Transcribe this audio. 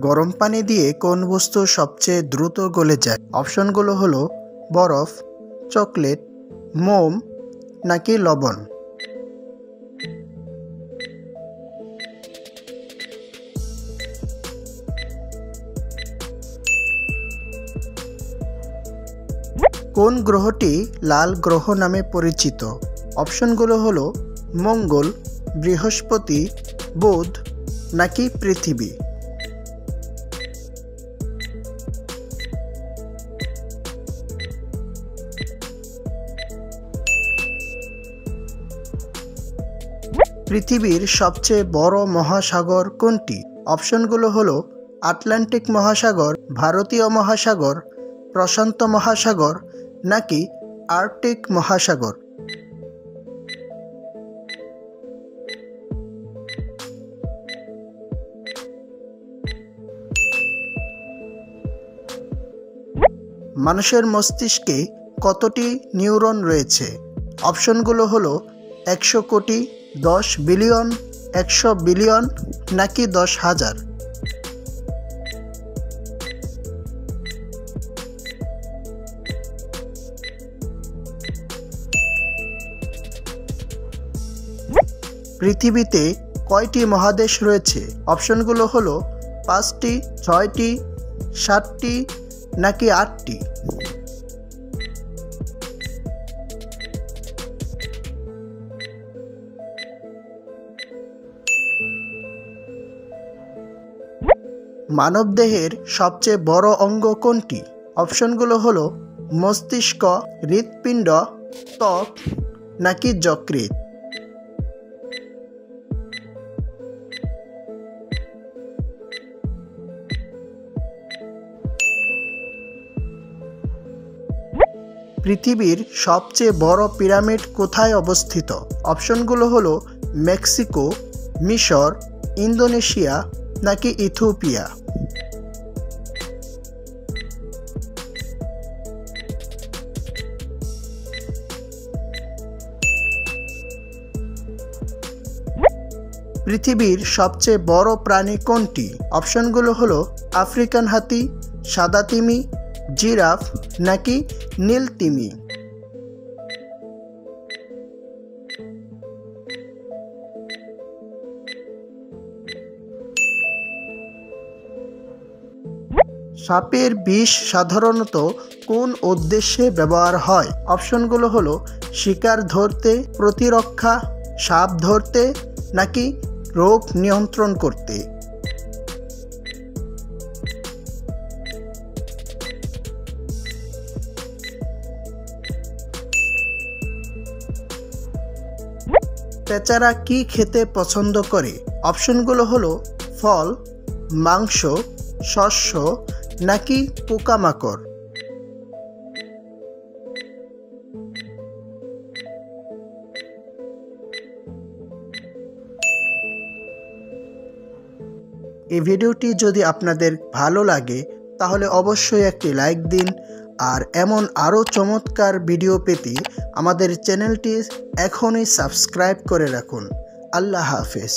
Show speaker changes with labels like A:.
A: গরম পানি দিয়ে কোন বস্তু সবচেয়ে দ্রুত গলে যায়? অপশনগুলো হলো বরফ, চকলেট, মোম নাকি লবণ। কোন গ্রহটি লাল গ্রহ নামে পরিচিত? অপশনগুলো হলো মঙ্গল, বৃহস্পতি, বুধ নাকি পৃথিবী। পৃথিবীর সবচেয়ে বড় মহাসাগর কোনটি? অপশনগুলো হলো আটলান্টিক মহাসাগর, ভারতীয় মহাসাগর, প্রশান্ত মহাসাগর নাকি আর্কটিক মহাসাগর। মানুষের মস্তিষ্কে কতটি নিউরন রয়েছে? অপশনগুলো হলো 100 কোটি, 10 বিলিয়ন, 100 বিলিয়ন নাকি 10,000। পৃথিবীতে কয়টি মহাদেশ রয়েছে? অপশনগুলো হলো 5টি, 6টি, 7টি নাকি 8টি। মানবদেহের সবচেয়ে বড় অঙ্গ কোনটি? অপশনগুলো হলো মস্তিষ্ক, হৃৎপিণ্ড, ত্বক নাকি যকৃৎ। পৃথিবীর সবচেয়ে বড় পিরামিড কোথায় অবস্থিত? অপশনগুলো হলো মেক্সিকো, মিশর, ইন্দোনেশিয়া নাকি ইথিওপিয়া। পৃথিবীর সবচেয়ে বড় প্রাণী কোনটি? অপশনগুলো হলো আফ্রিকান হাতি, সাদা তিমি, জিরাফ নাকি নীল তিমি। সাপের বিষ সাধারণত কোন উদ্দেশ্যে ব্যবহার হয়? অপশনগুলো হলো শিকার ধরতে, প্রতিরক্ষা, সাপ ধরতে নাকি রোগ নিয়ন্ত্রণ করতে। পেঁচারা কি খেতে পছন্দ করে? অপশনগুলো হলো ফল, মাংস, শস্য নাকি পোকামাকড়। এই ভিডিওটি যদি আপনাদের ভালো লাগে তাহলে অবশ্যই একটি লাইক দিন, আর এমন আরও চমৎকার ভিডিও পেতে আমাদের চ্যানেলটি এখনই সাবস্ক্রাইব করে রাখুন। আল্লাহ হাফেজ।